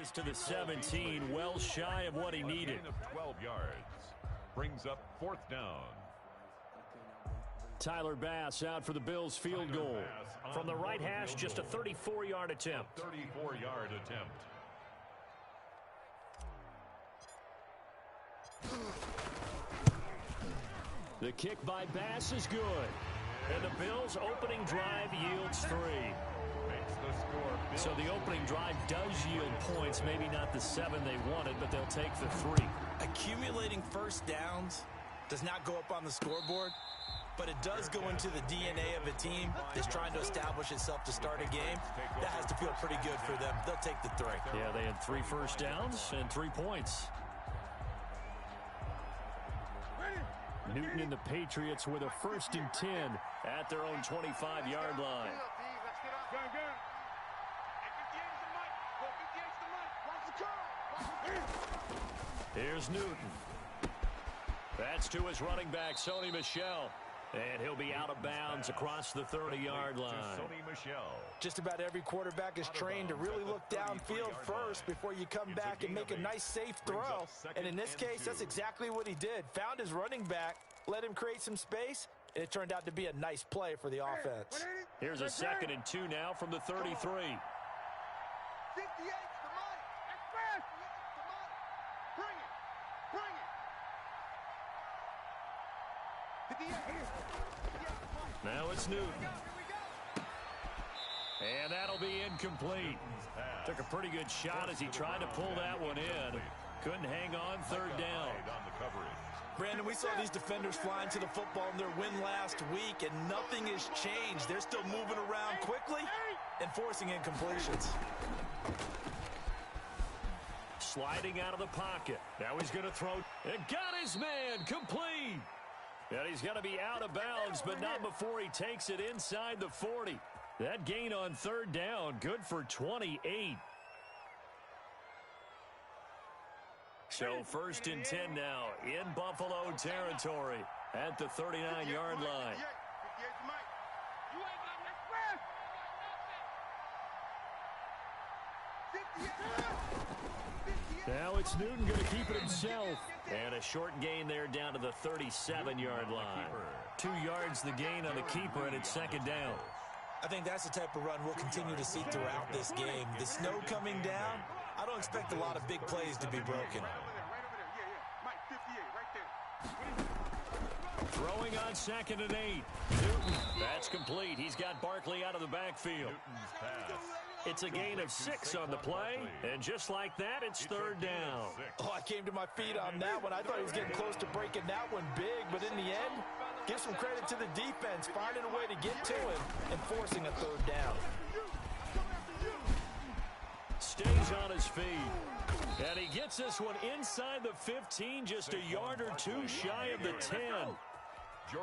Gains to the 17, well shy of what he needed. 12 yards. Brings up 4th down. Tyler Bass out for the Bills field goal. From the right hash, just a 34-yard attempt. 34-yard attempt. The kick by Bass is good. And the Bills' opening drive yields 3. Makes the score. So the opening drive does yield points, maybe not the 7 they wanted, but they'll take the 3. Accumulating first downs does not go up on the scoreboard, but it does go into the DNA of a team that's trying to establish itself to start a game. That has to feel pretty good for them. They'll take the 3. Yeah, they had 3 first downs and 3 points. Newton and the Patriots with a 1st and 10 at their own 25-yard line. Here's Newton. That's to his running back, Sony Michel. And he'll be out of bounds across the 30-yard line. Just about every quarterback is trained to really look downfield first before you come back and make a nice, safe throw. And in this case, that's exactly what he did. Found his running back, let him create some space, and it turned out to be a nice play for the offense. Here's a 2nd and 2 now from the 33. Now it's Newton. And that'll be incomplete. Took a pretty good shot as he tried to pull that one in. Couldn't hang on 3rd down. Brandon, we saw these defenders flying to the football in their win last week, and nothing has changed. They're still moving around quickly and forcing incompletions. Sliding out of the pocket. Now he's going to throw. And got his man complete. And he's going to be out of bounds, but not before he takes it inside the 40. That gain on 3rd down, good for 28. So 1st and 10 now in Buffalo territory at the 39-yard line. Now it's Newton going to keep it himself. And a short gain there down to the 37-yard line. 2 yards the gain on the keeper, and it's 2nd down. I think that's the type of run we'll continue to see throughout this game. The snow coming down, I don't expect a lot of big plays to be broken. Throwing on 2nd and 8. Newton, that's complete. He's got Barkley out of the backfield. It's a gain of 6 on the play, and just like that, it's 3rd down. Oh, I came to my feet on that one. I thought he was getting close to breaking that one big, but in the end, give some credit to the defense, finding a way to get to him and forcing a 3rd down. Stays on his feet. And he gets this one inside the 15, just a yard or 2 shy of the 10.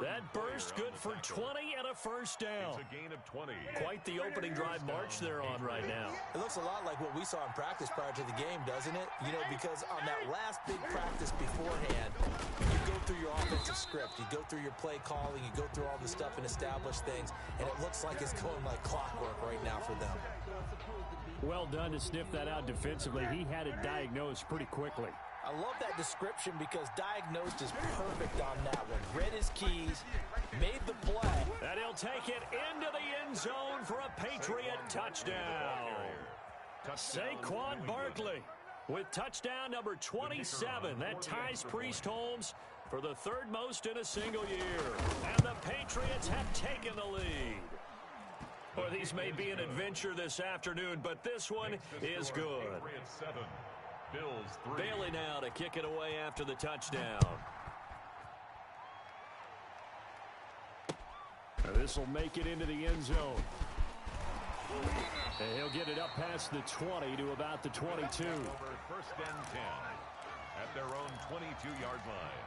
That burst good for 20 and a 1st down. It's a gain of 20. Quite the opening drive march they're on right now. It looks a lot like what we saw in practice prior to the game, doesn't it? You know, because on that last big practice beforehand, you go through your offensive script, you go through your play calling, you go through all the stuff and establish things, and it looks like it's going like clockwork right now for them. Well done to sniff that out defensively. He had it diagnosed pretty quickly. I love that description because diagnosed is perfect on that one. Read his keys, made the play. And he'll take it into the end zone for a Patriot touchdown. Saquon Barkley with touchdown number 27. That ties Priest Holmes for the 3rd most in a single year. And the Patriots have taken the lead. Well, these may be an adventure this afternoon, but this one is good. Bills 3. Bailey now to kick it away after the touchdown. This will make it into the end zone. And he'll get it up past the 20 to about the 22. 1st and 10 at their own 22-yard line.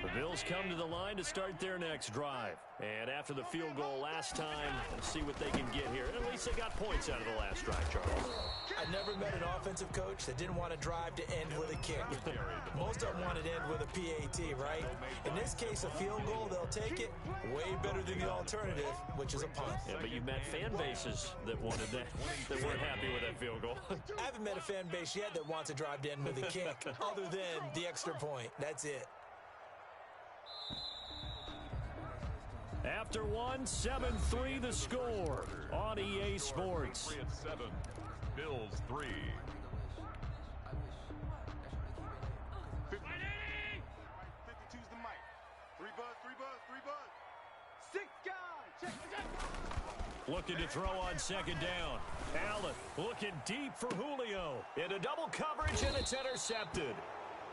The Bills come to the line to start their next drive. And after the field goal last time, let's see what they can get here. At least they got points out of the last drive, Charles. I never met an offensive coach that didn't want to drive to end with a kick. Most of them want to end with a PAT, right? In this case, a field goal, they'll take it. Way better than the alternative, which is a punt. Yeah, but you've met fan bases that wanted that weren't happy with that field goal. I haven't met a fan base yet that wants to drive to end with a kick, other than the extra point. That's it. After one, 7-3 the score on EA Sports. Patriots 7, Bills 3. 52's the mic. 3 buzz. 6 guys. Check. Looking to throw on second down. Allen looking deep for Julio. Into double coverage, and it's intercepted.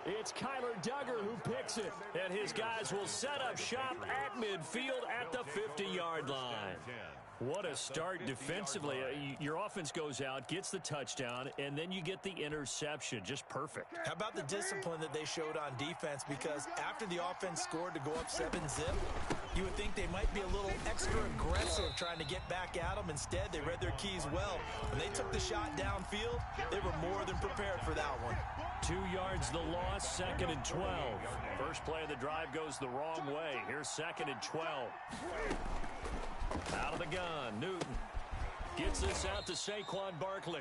It's Kyler Duggar who picks it, and his guys will set up shop at midfield at the 50-yard line. What a start defensively. Your offense goes out, gets the touchdown, and then you get the interception. Just perfect. How about the discipline that they showed on defense? Because after the offense scored to go up 7-zip, you would think they might be a little extra aggressive trying to get back at them. Instead, they read their keys well. When they took the shot downfield, they were more than prepared for that one. 2 yards the loss, 2nd and 12. First play of the drive goes the wrong way. Here's 2nd and 12. Out of the gun, Newton gets this out to Saquon Barkley.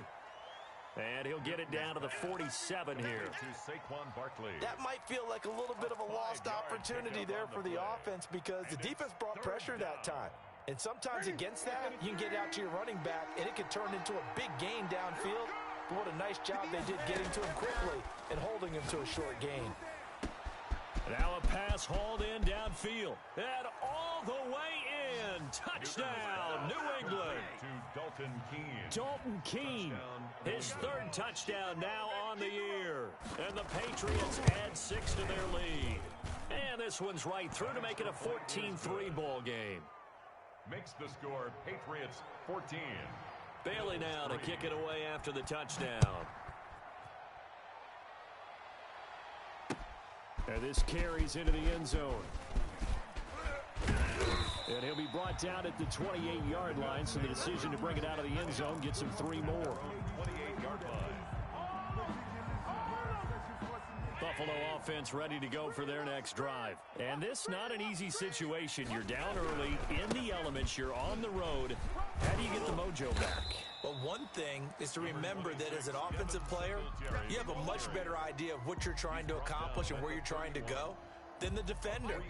And he'll get it down to the 47 here. To Saquon Barkley. That might feel like a little bit of a lost opportunity there for the offense because the defense brought pressure that time. And sometimes against that, you can get out to your running back, and it can turn into a big gain downfield. But what a nice job they did getting to him quickly and holding him to a short gain. Now a pass hauled in downfield. And all the way in. Touchdown, New England. To Dalton Keene. Dalton Keene, his 3rd touchdown now on the year. And the Patriots add 6 to their lead. And this one's right through to make it a 14-3 ball game. Makes the score Patriots 14. Bailey now to kick it away after the touchdown. And this carries into the end zone. And he'll be brought down at the 28-yard line, so the decision to bring it out of the end zone gets him 3 more. 28-yard line. Buffalo offense ready to go for their next drive. And this not an easy situation. You're down early, in the elements, you're on the road. How do you get the mojo back? Well, one thing is to remember that as an offensive player, you have a much better idea of what you're trying to accomplish and where you're trying to go than the defender.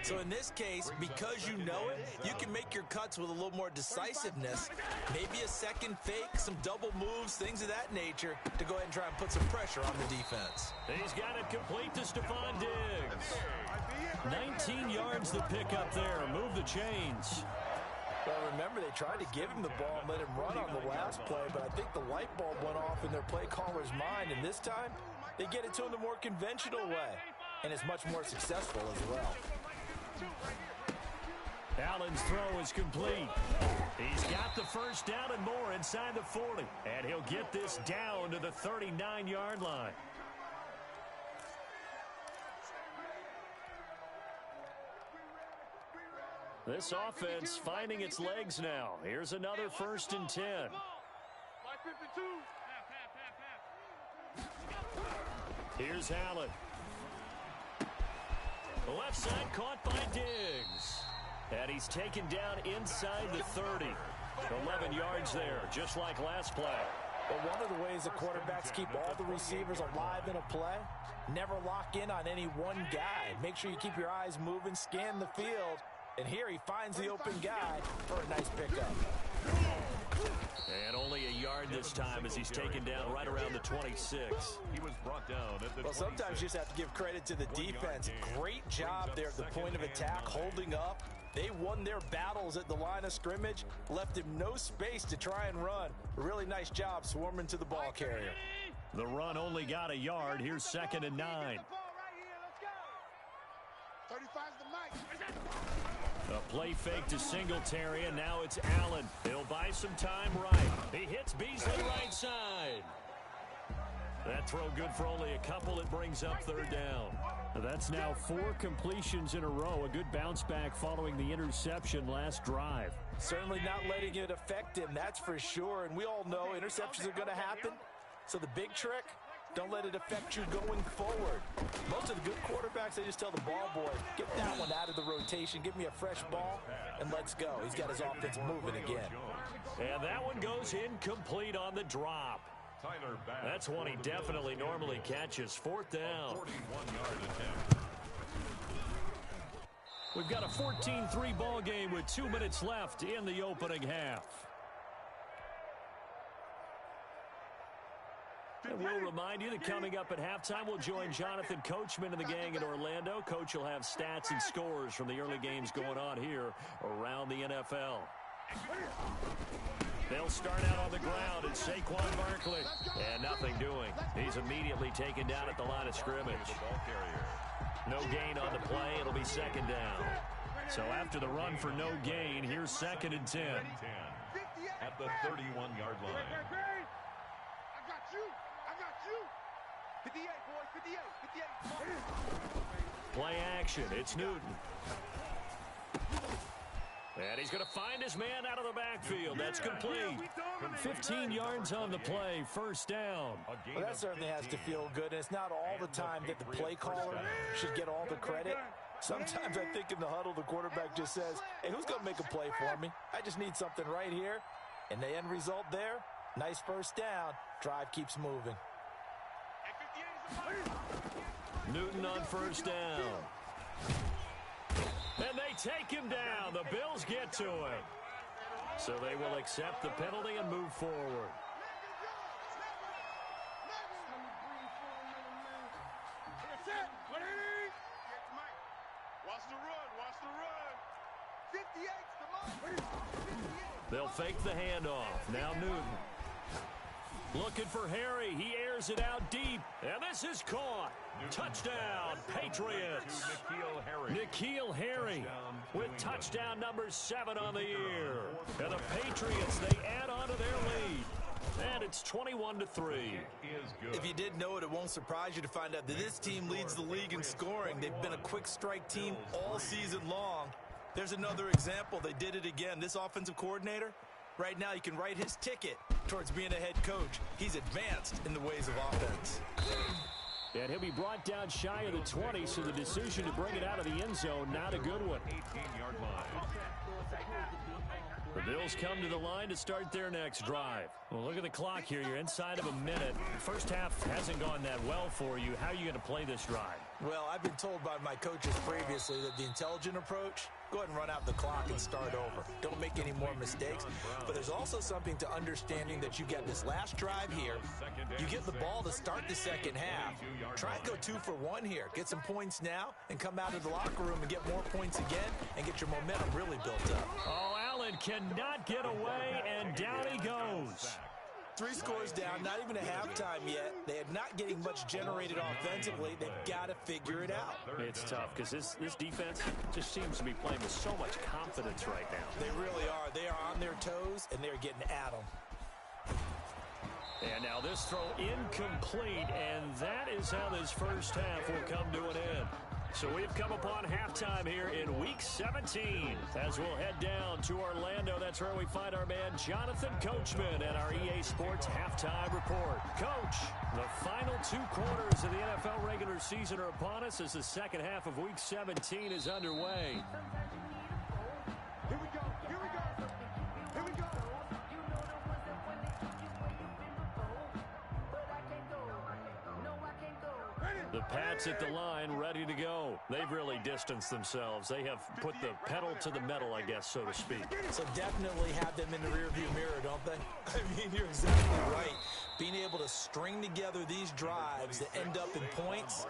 So in this case, because you know it, you can make your cuts with a little more decisiveness. Maybe a second fake, some double moves, things of that nature to go ahead and try and put some pressure on the defense. He's got it complete to Stephon Diggs. 19 yards the pick up there. Move the chains. Well, remember, they tried to give him the ball and let him run on the last play, but I think the light bulb went off in their play caller's mind, and this time they get it to him the more conventional way, and it's much more successful as well. Allen's throw is complete. He's got the first down and more inside the 40, and he'll get this down to the 39-yard line. This offense finding its legs now. Here's another 1st and 10. Here's Allen. Left side caught by Diggs. And he's taken down inside the 30. 11 yards there, just like last play. But one of the ways the quarterbacks keep all the receivers alive in a play, never lock in on any one guy. Make sure you keep your eyes moving, scan the field. And here he finds the open guy for a nice pickup. And only a yard this time as he's taken down right around the 26. He was brought down at the 26. Well, sometimes you just have to give credit to the defense. Great job there at the point of attack, holding up. They won their battles at the line of scrimmage, left him no space to try and run. A really nice job swarming to the ball carrier. The run only got a yard. Here's 2nd and 9. 35's the mic. A play fake to Singletary, and now it's Allen. He'll buy some time right. He hits Beasley right side. That throw good for only a couple. It brings up third down. That's now 4 completions in a row. A good bounce back following the interception last drive. Certainly not letting it affect him, that's for sure. And we all know interceptions are going to happen. So the big trick, don't let it affect you going forward. Most of the good quarterbacks, they just tell the ball boy, get that one out of the rotation, give me a fresh ball, and let's go. He's got his offense moving again. And that one goes incomplete on the drop. That's one he definitely normally catches. 4th down. 41-yard attempt. We've got a 14-3 ball game with 2 minutes left in the opening half. And we'll remind you that coming up at halftime, we'll join Jonathan Coachman and the gang in Orlando. Coach will have stats and scores from the early games going on here around the NFL. They'll start out on the ground, and Saquon Barkley. And nothing doing. He's immediately taken down at the line of scrimmage. No gain on the play. It'll be 2nd down. So after the run for no gain, here's 2nd and 10. At the 31-yard line. I got you. 58, boys, 58. Play action. It's Newton. And he's going to find his man out of the backfield. That's complete. 15 yards on the play. 1st down. Well, that certainly has to feel good. And it's not all the time that the play caller should get all the credit. Sometimes I think in the huddle, the quarterback just says, hey, who's going to make a play for me? I just need something right here. And the end result there, nice 1st down. Drive keeps moving. Newton on 1st down. And they take him down. The Bills get to him. So they will accept the penalty and move forward. Watch the run. 58's the mark. They'll fake the handoff. Now Newton. Looking for Harry. He airs it out deep. And this is caught. Touchdown, Patriots. N'Keal Harry with touchdown number 7 on the year. And the Patriots, they add on to their lead. And it's 21-3. If you didn't know it, it won't surprise you to find out that this team leads the league in scoring. They've been a quick strike team all season long. There's another example. They did it again. This offensive coordinator, right now, you can write his ticket towards being a head coach. He's advanced in the ways of offense. And he'll be brought down shy of the 20, so the decision to bring it out of the end zone, not a good one. 18-yard line. The Bills come to the line to start their next drive. Well, look at the clock here. You're inside of a minute. The first half hasn't gone that well for you. How are you going to play this drive? Well, I've been told by my coaches previously that the intelligent approach, go ahead and run out the clock and start over. Don't make any more mistakes. But there's also something to understanding that you get this last drive here. You get the ball to start the second half. Try and go 2 for 1 here. Get some points now and come out of the locker room and get more points again and get your momentum really built up. Oh, Allen cannot get away, and down he goes. 3 scores down, not even a halftime yet. They are not getting much generated offensively. They've got to figure it out. It's tough because this defense just seems to be playing with so much confidence right now. They really are. They are on their toes, and they're getting at them. And now this throw incomplete, and that is how this first half will come to an end. So we've come upon halftime here in Week 17. As we'll head down to Orlando, that's where we find our man Jonathan Coachman and our EA Sports Halftime Report. Coach, the final 2 quarters of the NFL regular season are upon us as the second half of Week 17 is underway. Here we go. The Pats at the line, ready to go. They've really distanced themselves. They have put the pedal to the metal, I guess, so to speak. So definitely have them in the rearview mirror, don't they? I mean, you're exactly right. Being able to string together these drives that end up in points,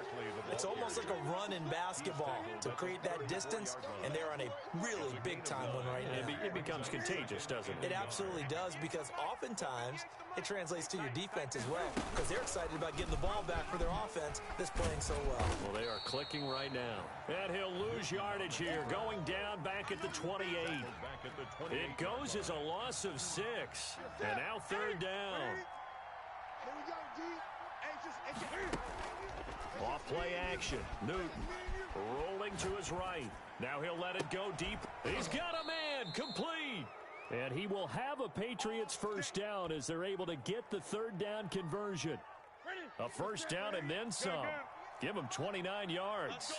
it's almost like a run in basketball to create that distance, and they're on a really big-time one right now. It becomes contagious, doesn't it? It absolutely does, because oftentimes it translates to your defense as well, because they're excited about getting the ball back for their offense that's playing so well. Well, they are clicking right now. And he'll lose yardage here, going down back at the 28. It goes as a loss of 6. And now 3rd down. Here we go, G. Off play action. Newton rolling to his right. Now he'll let it go deep. He's got a man. Complete. And he will have a Patriots first down as they're able to get the third down conversion. A first down and then some. Give him 29 yards.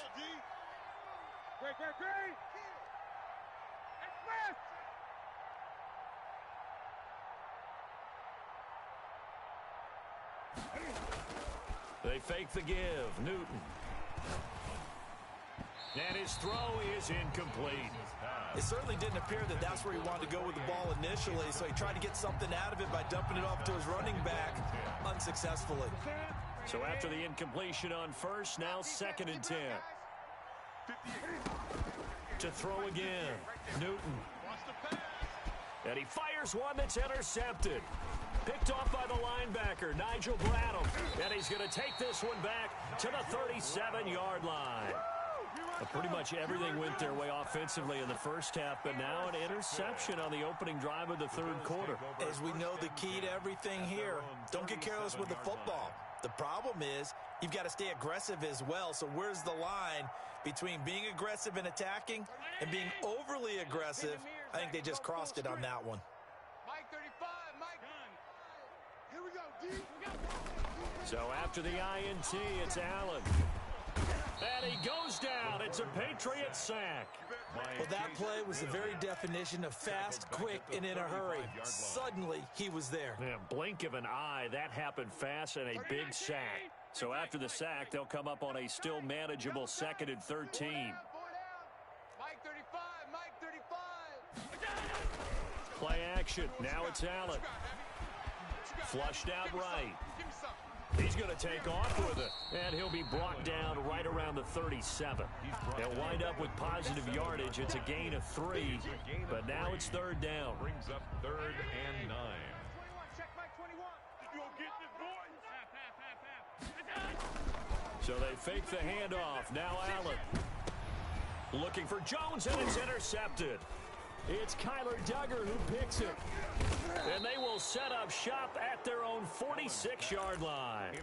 They fake the give. Newton. And his throw is incomplete. It certainly didn't appear that that's where he wanted to go with the ball initially, so he tried to get something out of it by dumping it off to his running back unsuccessfully. So after the incompletion on first, now 2nd and 10. To throw again. Newton. And he fires one that's intercepted. Picked off by the linebacker, Nigel Bradham. And he's going to take this one back to the 37-yard line. Pretty much everything went their way offensively in the first half, but now an interception on the opening drive of the third quarter. As we know, the key to everything here, don't get careless with the football. The problem is you've got to stay aggressive as well. So where's the line between being aggressive and attacking and being overly aggressive? I think they just crossed it on that one. Mike 35, Mike. Here we go, D. So after the INT, it's Allen. And he goes down. It's a Patriot sack. Well, that play was the very definition of fast, quick, and in a hurry. Suddenly, he was there. Yeah, blink of an eye, that happened fast and a big sack. So after the sack, they'll come up on a still manageable 2nd and 13. Mike 35, Mike 35. Play action. Now it's Allen. Flushed out right. He's going to take off with it, and he'll be brought down right around the 37. They'll wind up with positive yardage. It's a gain of 3, but now it's 3rd down. Brings up 3rd and 9. Check Mike 21. You gonna get this, boy? So they fake the handoff. Now Allen. Looking for Jones, and it's intercepted. It's Kyler Duggar who picks it. And they will set up shop at their own 46-yard line.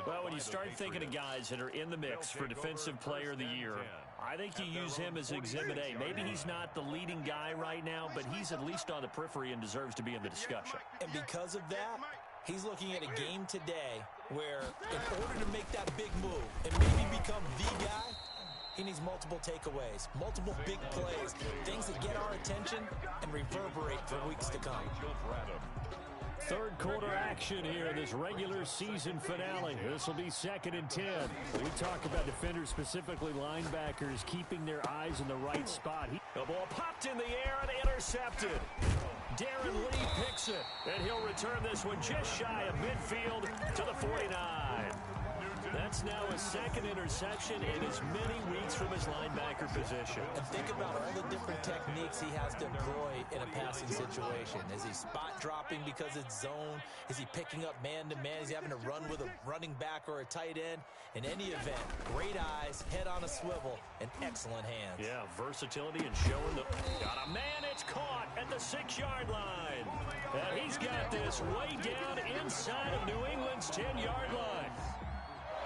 Well, when you start thinking of guys that are in the mix for Defensive Player of the Year, I think you use him as Exhibit A. Maybe he's not the leading guy right now, but he's at least on the periphery and deserves to be in the discussion. And because of that, he's looking at a game today where in order to make that big move and maybe become the guy, he needs multiple takeaways, multiple big plays, things that get our attention and reverberate for weeks to come. Third quarter action here in this regular season finale. This will be 2nd and 10. We talk about defenders, specifically linebackers, keeping their eyes in the right spot. The ball popped in the air and intercepted. Darren Lee picks it, and he'll return this one just shy of midfield to the 49. That's now his 2nd interception in as many weeks from his linebacker position. And think about all the different techniques he has to employ in a passing situation. Is he spot dropping because it's zone? Is he picking up man-to-man? Is he having to run with a running back or a tight end? In any event, great eyes, head on a swivel, and excellent hands. Yeah, versatility and showing the... Got a man, it's caught at the 6-yard line. And he's got this way down inside of New England's 10-yard line.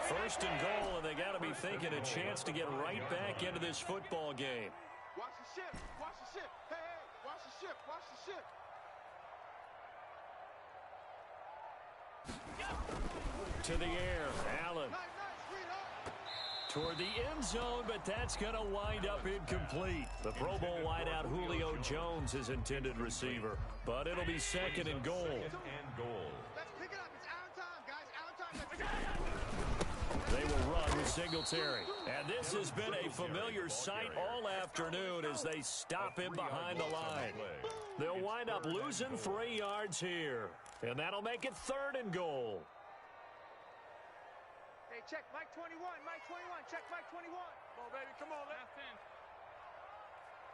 1st and goal, and they got to be thinking a chance to get right back into this football game. Watch the ship. Watch the ship. Hey, hey, watch the ship. Watch the ship. To the air, Allen. Toward the end zone, but that's going to wind up incomplete. The Pro Bowl wideout Julio Jones is intended receiver, but it'll be 2nd and goal. Let's pick it up. It's out of time, guys. Out of time. Let's pick it up. They will run with Singletary. And this has been a familiar sight all afternoon as they stop him behind the line. They'll wind up losing 3 yards here. And that'll make it 3rd and goal. Hey, check Mike 21. Mike 21. Check Mike 21. Come on, baby. Come on. Last 10.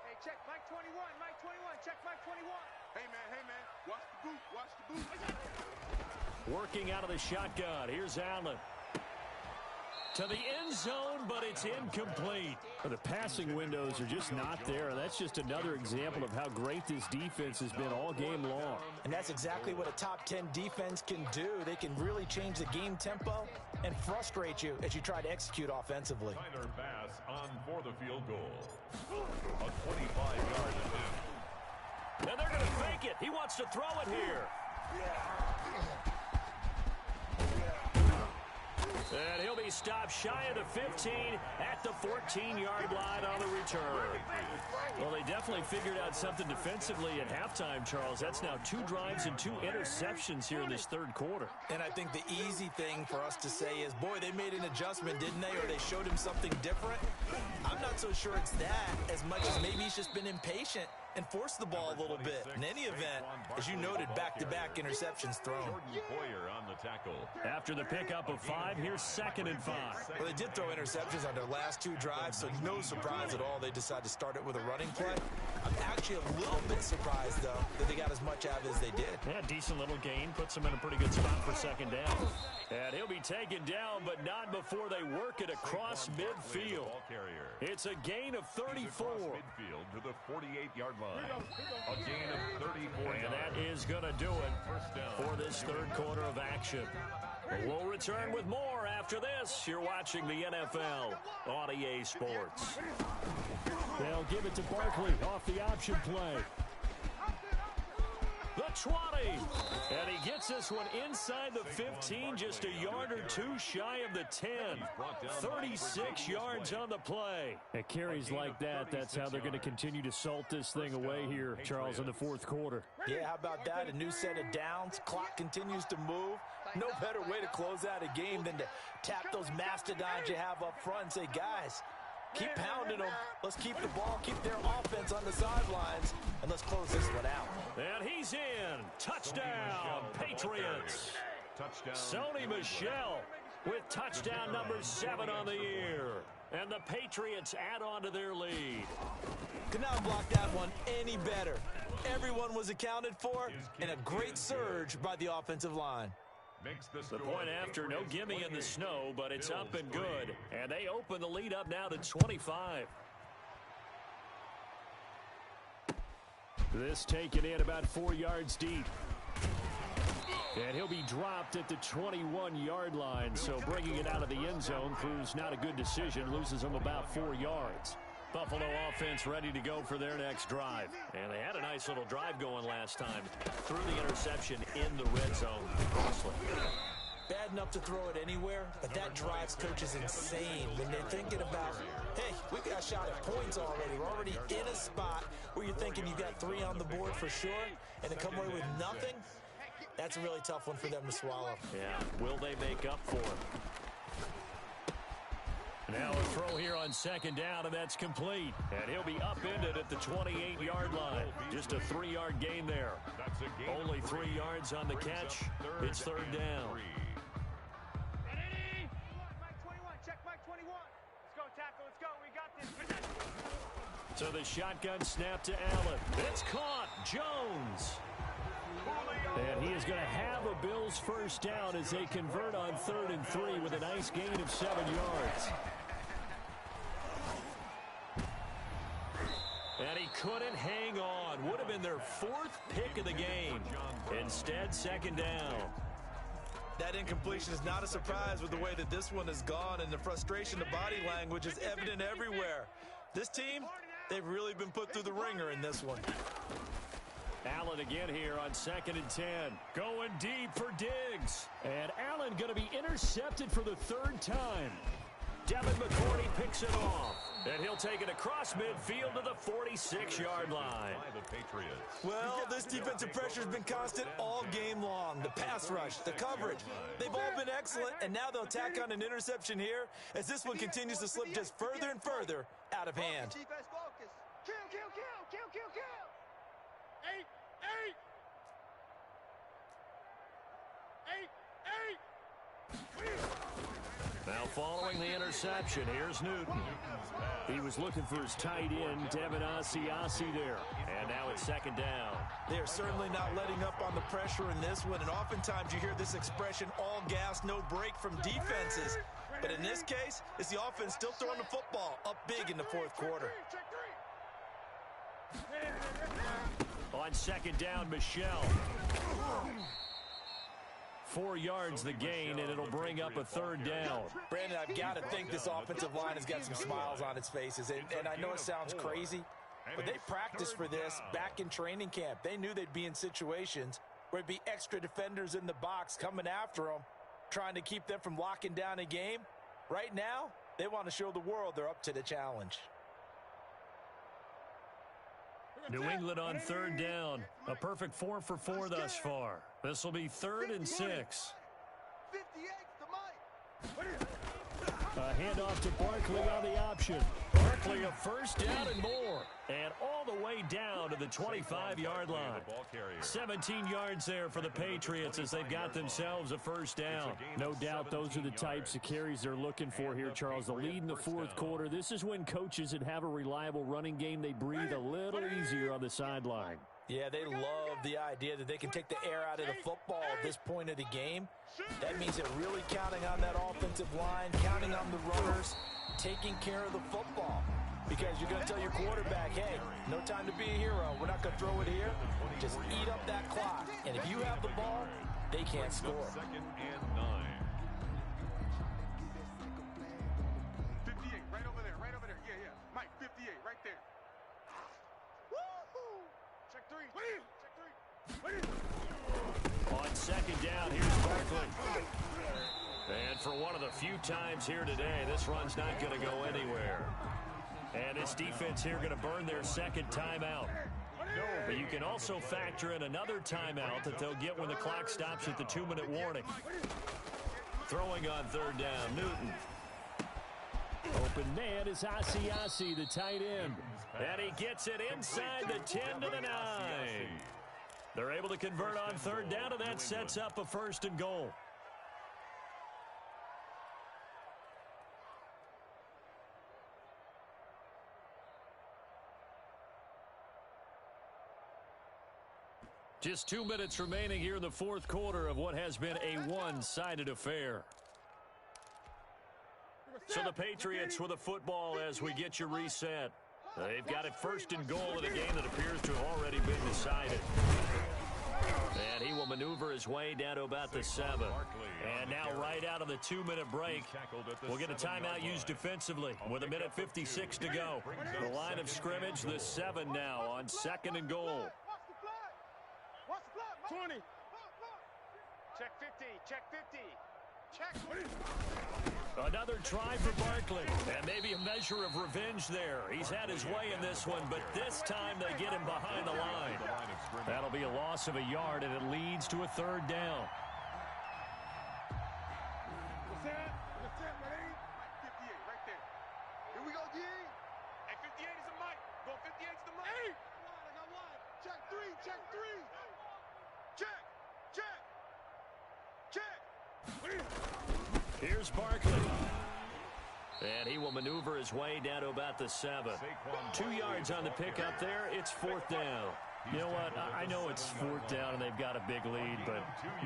Hey, check Mike 21. Mike 21. Check Mike 21. Hey, man. Watch the boot. Watch the boot. Working out of the shotgun. Here's Allen. to the end zone, but it's incomplete. The passing windows are just not there, and that's just another example of how great this defense has been all game long. And that's exactly what a top 10 defense can do. They can really change the game tempo and frustrate you as you try to execute offensively. Tyler Bass on for the field goal. A 25-yard attempt. And they're going to fake it. He wants to throw it here. And he'll be stopped shy of the 15 at the 14-yard line on the return. Well, they definitely figured out something defensively at halftime, Charles. That's now 2 drives and 2 interceptions here in this third quarter. And I think the easy thing for us to say is, boy, they made an adjustment, didn't they? Or they showed him something different. I'm not so sure it's that as much as maybe he's just been impatient and forced the ball a little bit. In any event, as you noted, back-to-back interceptions thrown. On the tackle. After the pickup of 5, here's 2nd and 5. Well, they did throw interceptions on their last 2 drives, so no surprise at all they decided to start it with a running play. I'm actually a little bit surprised, though, that they got as much out as they did. Yeah, decent little gain. Puts them in a pretty good spot for 2nd down. And he'll be taken down, but not before they work it across midfield. It's a gain of 34. Midfield to the 48-yard line. A gain of 34. And that is going to do it for this third quarter of action. We'll return with more after this. You're watching the NFL on EA Sports. They'll give it to Barkley off the option play. The 20. And he gets this one inside the 15, just a yard or 2 shy of the 10. 36 yards on the play. At carries like that, that's how they're going to continue to salt this thing away here, Charles, in the fourth quarter. Yeah, how about that? A new set of downs. Clock continues to move. No better way to close out a game than to tap those mastodons you have up front and say, guys, keep pounding them. Let's keep the ball, keep their offense on the sidelines, and let's close this one out. And he's in. Touchdown, Patriots. Sony Michel with touchdown number 7 on the year. And the Patriots add on to their lead. Could not block that one any better. Everyone was accounted for, and a great surge by the offensive line. The point after, no gimme in the snow, but it's up and good. And they open the lead up now to 25. This taken in about 4 yards deep. And he'll be dropped at the 21-yard line, so bringing it out of the end zone proves not a good decision, loses him about 4 yards. Buffalo offense ready to go for their next drive. And they had a nice little drive going last time. Threw the interception in the red zone. Costly. Bad enough to throw it anywhere, but that drives coaches insane when they're thinking about, hey, we got a shot at points already. We're already in a spot where you're thinking you got 3 on the board for sure, and to come away with nothing, that's a really tough one for them to swallow. Yeah, will they make up for it? Now a throw here on 2nd down, and that's complete. And he'll be upended at the 28-yard line. Just a 3-yard gain there. Only 3 yards on the catch. It's 3rd down. Mike 21, check Mike 21. Let's go, tackle, let's go. We got this. So the shotgun snap to Allen. It's caught. Jones. And he is going to have a Bills first down as they convert on 3rd and 3 with a nice gain of 7 yards. And he couldn't hang on. Would have been their 4th pick of the game. Instead, 2nd down. That incompletion is not a surprise with the way that this one has gone, and the frustration, the body language is evident everywhere. This team, they've really been put through the ringer in this one. Allen again here on 2nd and 10. Going deep for Diggs. And Allen going to be intercepted for the 3rd time. Devin McCourty picks it off. And he'll take it across midfield to the 46-yard line. Well, this defensive pressure has been constant all game long. The pass rush, the coverage, they've all been excellent, and now they'll tack on an interception here as this one continues to slip just further and further out of hand. Defense focus. Kill, kill, kill, kill, kill, kill. 8, 8. 8, 8. Now following the interception, here's Newton. He was looking for his tight end, Devin Asiasi there. And now it's 2nd down. They're certainly not letting up on the pressure in this one, and oftentimes you hear this expression, all gas, no break from defenses. But in this case, it's the offense still throwing the football up big in the fourth quarter. On second down, Michelle. 4 yards the gain, and it'll bring up a third down. Brandon, I've got to think this offensive line has got some smiles on its faces. And I know it sounds crazy, but they practiced for this back in training camp. They knew they'd be in situations where it'd be extra defenders in the box coming after them, trying to keep them from locking down a game. Right now, they want to show the world they're up to the challenge. New England on third down. A perfect 4 for 4 thus far. This will be 3rd and 6. A handoff to Barkley on the option. Barkley a first down and more. And all the way down to the 25-yard line. 17 yards there for the Patriots as they've got themselves a first down. No doubt those are the types of carries they're looking for here, Charles. The lead in the fourth quarter. This is when coaches that have a reliable running game, they breathe a little easier on the sideline. Yeah, they love the idea that they can take the air out of the football at this point of the game. That means they're really counting on that offensive line, counting on the runners, taking care of the football. Because you're going to tell your quarterback, hey, no time to be a hero. We're not going to throw it here. Just eat up that clock. And if you have the ball, they can't score. 2nd and 9. 58, right over there, right over there. Yeah, yeah. Mike, 58, right there. Woo-hoo! Check 3. Check 3. On second down, here's Barkley. And for one of the few times here today, this run's not going to go anywhere. And this defense here going to burn their second timeout. But you can also factor in another timeout that they'll get when the clock stops at the 2-minute warning. Throwing on third down, Newton. Open man is Asiasi, the tight end. And he gets it inside the 10 to the 9. They're able to convert on third down, and that sets up a 1st and goal. Just 2 minutes remaining here in the fourth quarter of what has been a one-sided affair. So the Patriots with a football as we get you reset. They've got it 1st and goal in a game that appears to have already been decided. And he will maneuver his way down to about the 7. And now right out of the 2-minute break, we'll get a timeout used defensively with 1:56 to go. The line of scrimmage, the 7 now on 2nd and goal. 20. Check 50. Check 50. Check. Another try for Barkley. And maybe a measure of revenge there. He's had his way in this one, but this time they get him behind the line. That'll be a loss of a yard, and it leads to a 3rd down. What's that? What's that, buddy? 58, right there. Here we go, D. Hey, 58 is the mic. Go 58 is the mic. Hey! I got one. Check 3. Check 3. Check. Check. Check. Here's Barkley. And he will maneuver his way down to about the 7. 2 yards on the pickup there. It's 4th down. You know what? I know it's 4th down and they've got a big lead, but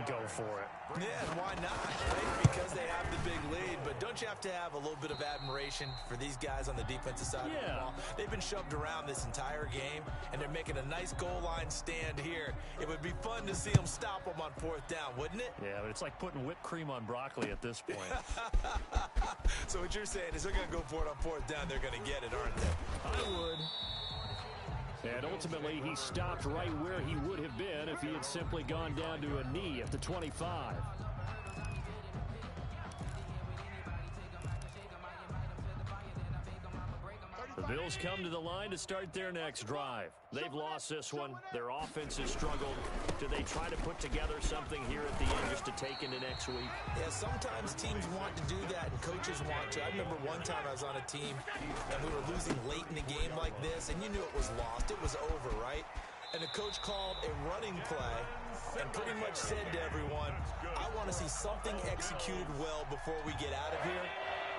go for it. Yeah, and why not, right? Because they have the big lead. But don't you have to have a little bit of admiration for these guys on the defensive side of the ball? They've been shoved around this entire game, and they're making a nice goal line stand here. It would be fun to see them stop them on 4th down, wouldn't it? Yeah, but it's like putting whipped cream on broccoli at this point. So what you're saying is they're going to go for it on 4th down. They're going to get it, aren't they? I would. And ultimately, he stopped right where he would have been if he had simply gone down to a knee at the 25. The Bills come to the line to start their next drive. They've lost this one. Their offense has struggled. Do they try to put together something here at the end just to take into next week? Yeah, sometimes teams want to do that and coaches want to. I remember one time I was on a team and we were losing late in a game like this, and you knew it was lost. It was over, right? And the coach called a running play and pretty much said to everyone, I want to see something executed well before we get out of here.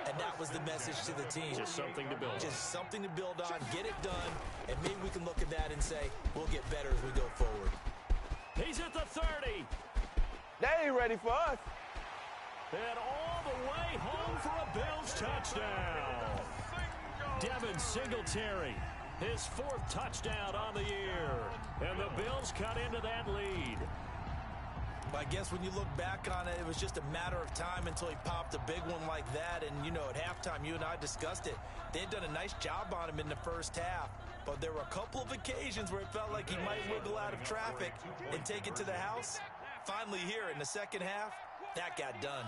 And that was the message to the team. Just something to build on. Just something to build on, get it done, and maybe we can look at that and say, we'll get better as we go forward. He's at the 30. They ain't ready for us. And all the way home for a Bills touchdown. Devin Singletary, his 4th touchdown on the year. And the Bills cut into that lead. I guess when you look back on it, it was just a matter of time until he popped a big one like that. And, you know, at halftime, you and I discussed it. They had done a nice job on him in the first half. But there were a couple of occasions where it felt like he might wiggle out of traffic and take it to the house. Finally here in the second half, that got done.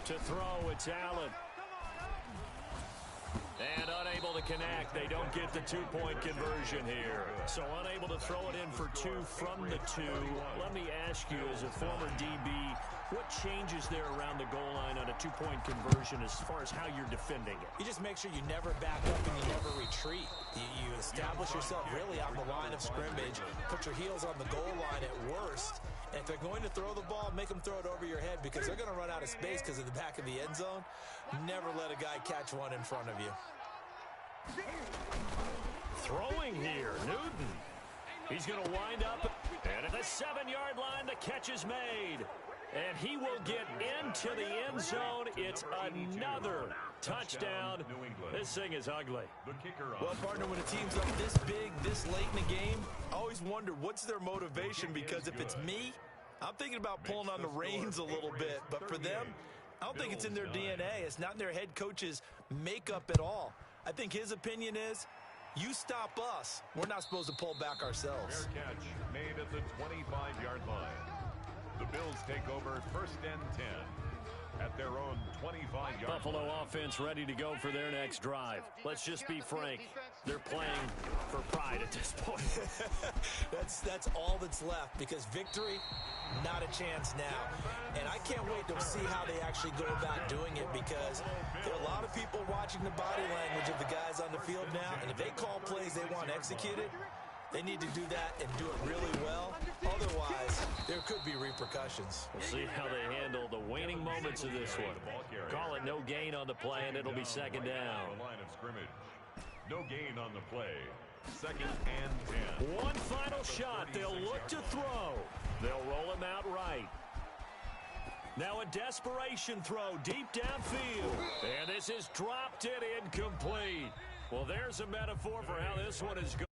To throw, it's Allen. And unable to connect. They don't get the 2-point conversion here. So unable to throw it in for 2 from the 2. Let me ask you, as a former DB, what changes there around the goal line on a 2-point conversion as far as how you're defending it? You just make sure you never back up and you never retreat. You establish yourself really on the line of scrimmage, put your heels on the goal line at worst. And if they're going to throw the ball, make them throw it over your head because they're going to run out of space because of the back of the end zone. Never let a guy catch one in front of you. Throwing here, Newton. He's going to wind up, and at the 7-yard line, the catch is made. And he will get into the end zone. It's another touchdown. This thing is ugly. Well, partner, when a team's up this big, this late in the game, I always wonder what's their motivation, because if it's me, I'm thinking about pulling on the reins a little bit. But for them, I don't think it's in their DNA. It's not in their head coach's makeup at all. I think his opinion is, you stop us. We're not supposed to pull back ourselves. Fair catch made at the 25-yard line. The Bills take over 1st and 10 at their own 25-yard line. Buffalo offense ready to go for their next drive. Let's just be frank. They're playing for pride at this point. That's all that's left, because victory, not a chance now. And I can't wait to see how they actually go about doing it, because there are a lot of people watching the body language of the guys on the field now, and if they call plays they want executed, they need to do that and do it really well. Otherwise, there could be repercussions. We'll see how they handle the waning moments of this one. Call it no gain on the play, and it'll be 2nd down. Line of scrimmage. No gain on the play. 2nd and 10. One final shot. They'll look to throw. They'll roll him out right. Now a desperation throw deep downfield. And this is dropped it incomplete. Well, there's a metaphor for how this one is going.